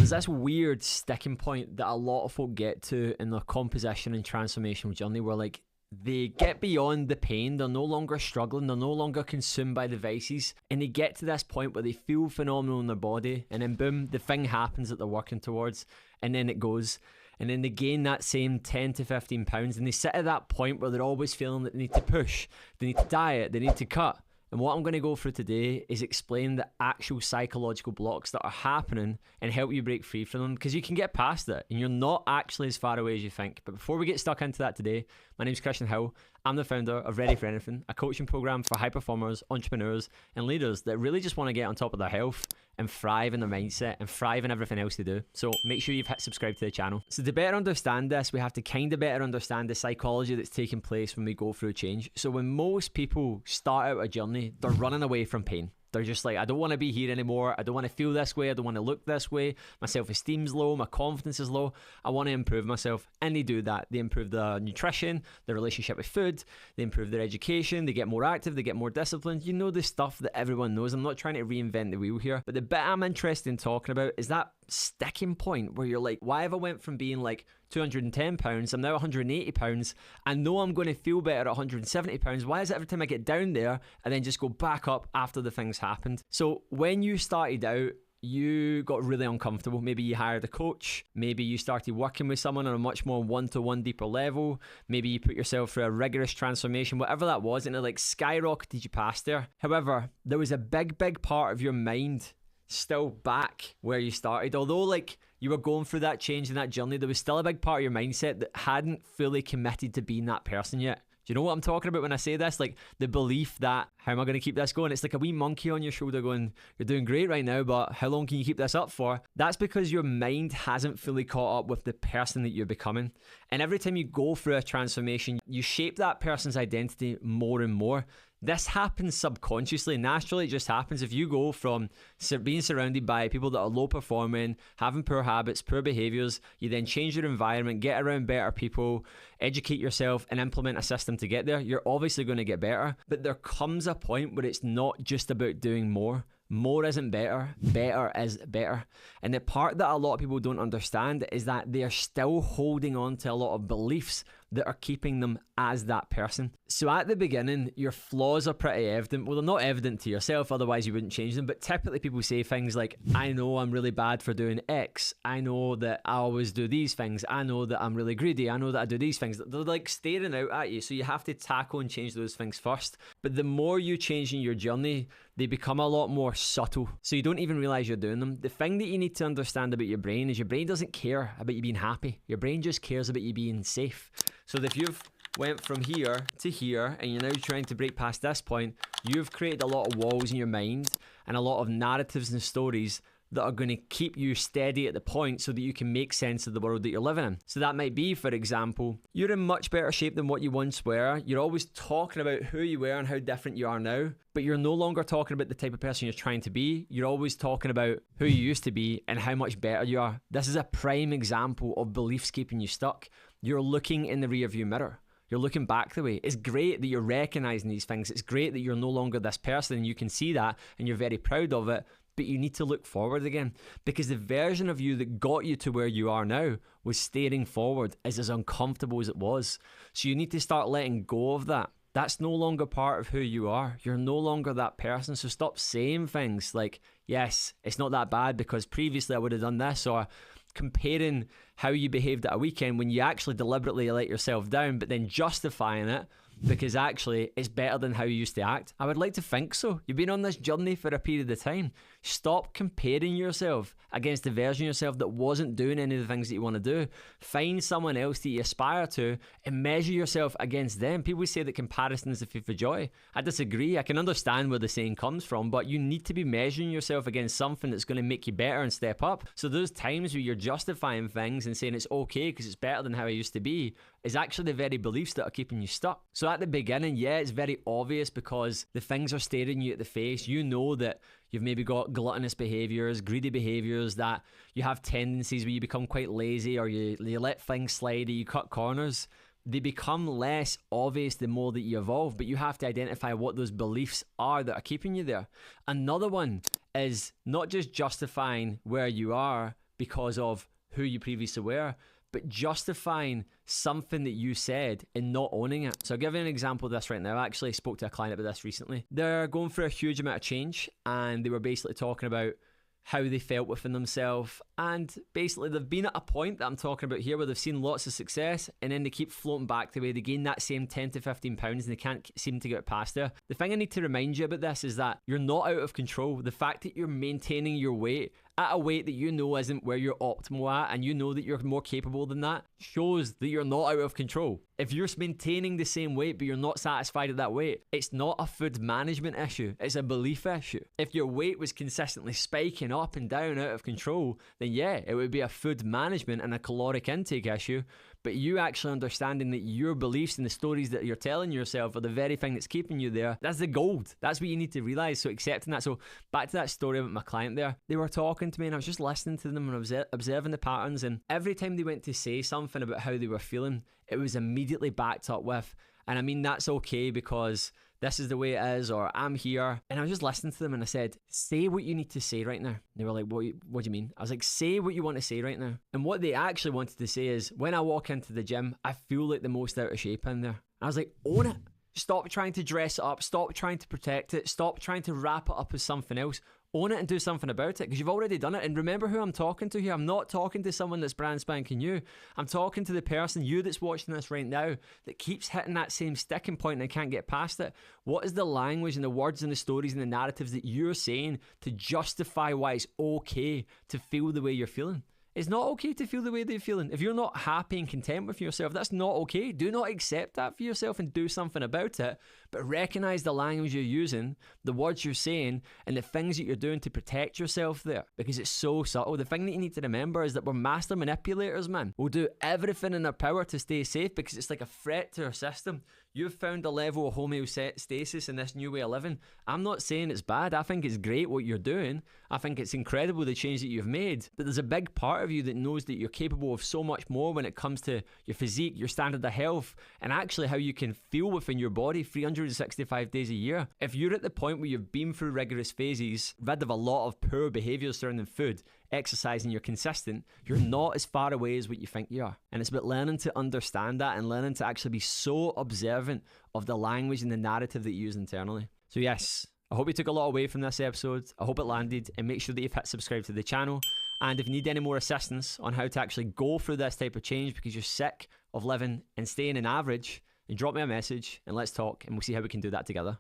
there's this weird sticking point that a lot of folk get to in their composition and transformational journey where like they get beyond the pain, they're no longer struggling, they're no longer consumed by the vices, and they get to this point where they feel phenomenal in their body, and then boom, the thing happens that they're working towards, and then it goes, and then they gain that same 10 to 15 pounds, and they sit at that point where they're always feeling that they need to push, they need to diet, they need to cut. And what I'm going to go through today is explain the actual psychological blocks that are happening and help you break free from them, because you can get past it and you're not actually as far away as you think. But before we get stuck into that today, my name's Christian Hill. I'm the founder of Ready for Anything, a coaching program for high performers, entrepreneurs, and leaders that really just want to get on top of their health and thrive in their mindset and thrive in everything else they do. So make sure you've hit subscribe to the channel. So to better understand this, we have to kind of better understand the psychology that's taking place when we go through change. So when most people start out a journey, they're running away from pain. They're just like, I don't want to be here anymore. I don't want to feel this way. I don't want to look this way. My self-esteem's low. My confidence is low. I want to improve myself. And they do that. They improve their nutrition, their relationship with food. They improve their education. They get more active. They get more disciplined. You know the stuff that everyone knows. I'm not trying to reinvent the wheel here. But the bit I'm interested in talking about is that sticking point where you're like, why have I went from being like 210 pounds, I'm now 180 pounds, I know I'm going to feel better at 170 pounds, why is it every time I get down there and then just go back up after the things happened? So when you started out, you got really uncomfortable. Maybe you hired a coach, maybe you started working with someone on a much more one-to-one deeper level, maybe you put yourself through a rigorous transformation, whatever that was, and it like skyrocketed you past there. However, there was a big part of your mind still back where you started. Although like you were going through that change and that journey, there was still a big part of your mindset that hadn't fully committed to being that person yet. Do you know what I'm talking about when I say this? Like the belief that, how am I going to keep this going? It's like a wee monkey on your shoulder going, you're doing great right now, but how long can you keep this up for? That's because your mind hasn't fully caught up with the person that you're becoming. And every time you go through a transformation, you shape that person's identity more and more. This happens subconsciously. Naturally, it just happens. If you go from being surrounded by people that are low performing, having poor habits, poor behaviors, you then change your environment, get around better people, educate yourself, and implement a system to get there, you're obviously going to get better. But there comes a point where it's not just about doing more. More isn't better, better is better. And the part that a lot of people don't understand is that they are still holding on to a lot of beliefs that are keeping them as that person. So at the beginning, your flaws are pretty evident. Well, they're not evident to yourself, otherwise you wouldn't change them. But typically people say things like, I know I'm really bad for doing X. I know that I always do these things. I know that I'm really greedy. I know that I do these things. They're like staring out at you. So you have to tackle and change those things first. But the more you change in your journey, they become a lot more subtle. So you don't even realize you're doing them. The thing that you need to understand about your brain is your brain doesn't care about you being happy. Your brain just cares about you being safe. So if you've went from here to here and you're now trying to break past this point, you've created a lot of walls in your mind and a lot of narratives and stories that are going to keep you steady at the point so that you can make sense of the world that you're living in. So that might be, for example, you're in much better shape than what you once were. You're always talking about who you were and how different you are now, but you're no longer talking about the type of person you're trying to be. You're always talking about who you used to be and how much better you are. This is a prime example of beliefs keeping you stuck. You're looking in the rearview mirror. You're looking back the way. It's great that you're recognizing these things. It's great that you're no longer this person and you can see that and you're very proud of it. But you need to look forward again, because the version of you that got you to where you are now was staring forward as uncomfortable as it was. So you need to start letting go of that. That's no longer part of who you are. You're no longer that person. So stop saying things like, yes, it's not that bad because previously I would have done this, or comparing how you behaved at a weekend when you actually deliberately let yourself down, but then justifying it because actually it's better than how you used to act. I would like to think so. You've been on this journey for a period of time. Stop comparing yourself against the version of yourself that wasn't doing any of the things that you want to do. Find someone else that you aspire to and measure yourself against them. People say that comparison is the thief of joy. I disagree. I can understand where the saying comes from, but you need to be measuring yourself against something that's going to make you better and step up. So those times where you're justifying things and saying it's okay because it's better than how I used to be is actually the very beliefs that are keeping you stuck. So at the beginning, yeah, it's very obvious because the things are staring you at the face. You know that you've maybe got gluttonous behaviors, greedy behaviors, that you have tendencies where you become quite lazy or you let things slide or you cut corners. They become less obvious the more that you evolve, but you have to identify what those beliefs are that are keeping you there. Another one is not just justifying where you are, because of who you previously were, but justifying something that you said and not owning it. So I'll give you an example of this right now. I actually spoke to a client about this recently. They're going through a huge amount of change, and they were basically talking about how they felt within themselves, and basically they've been at a point that I'm talking about here where they've seen lots of success, and then they keep floating back the way they gain that same 10 to 15 pounds and they can't seem to get past there. The thing I need to remind you about this is that you're not out of control. The fact that you're maintaining your weight at a weight that you know isn't where you're optimal at, and you know that you're more capable than that, shows that you're not out of control. If you're maintaining the same weight but you're not satisfied at that weight, it's not a food management issue, it's a belief issue. If your weight was consistently spiking up and down out of control, then yeah, it would be a food management and a caloric intake issue. But you actually understanding that your beliefs and the stories that you're telling yourself are the very thing that's keeping you there, that's the gold. That's what you need to realize. So accepting that. So back to that story about my client there. They were talking to me and I was just listening to them and I was observing the patterns, and every time they went to say something about how they were feeling, it was immediately backed up with, and I mean, that's okay because this is the way it is, or I'm here. And I was just listening to them and I said, say what you need to say right now. They were like, what do you mean? I was like, say what you want to say right now. And what they actually wanted to say is, when I walk into the gym, I feel like the most out of shape in there. And I was like, own it. Stop trying to dress it up. Stop trying to protect it. Stop trying to wrap it up as something else. Own it and do something about it, because you've already done it. And remember who I'm talking to here. I'm not talking to someone that's brand spanking new. I'm talking to the person, you that's watching this right now, that keeps hitting that same sticking point and can't get past it. What is the language and the words and the stories and the narratives that you're saying to justify why it's okay to feel the way you're feeling? It's not okay to feel the way they're feeling. If you're not happy and content with yourself, that's not okay. Do not accept that for yourself and do something about it. But recognize the language you're using, the words you're saying, and the things that you're doing to protect yourself there, because it's so subtle. The thing that you need to remember is that we're master manipulators, man. We'll do everything in our power to stay safe because it's like a threat to our system. You've found a level of homeostasis in this new way of living. I'm not saying it's bad. I think it's great what you're doing. I think it's incredible the change that you've made. But there's a big part of you that knows that you're capable of so much more when it comes to your physique, your standard of health, and actually how you can feel within your body 365 days a year. If you're at the point where you've been through rigorous phases, rid of a lot of poor behaviours surrounding food, exercise, and you're consistent, you're not as far away as what you think you are. And it's about learning to understand that and learning to actually be so observant of the language and the narrative that you use internally. So yes, I hope you took a lot away from this episode. I hope it landed, and make sure that you've hit subscribe to the channel. And if you need any more assistance on how to actually go through this type of change because you're sick of living and staying in average, then drop me a message and let's talk, and we'll see how we can do that together.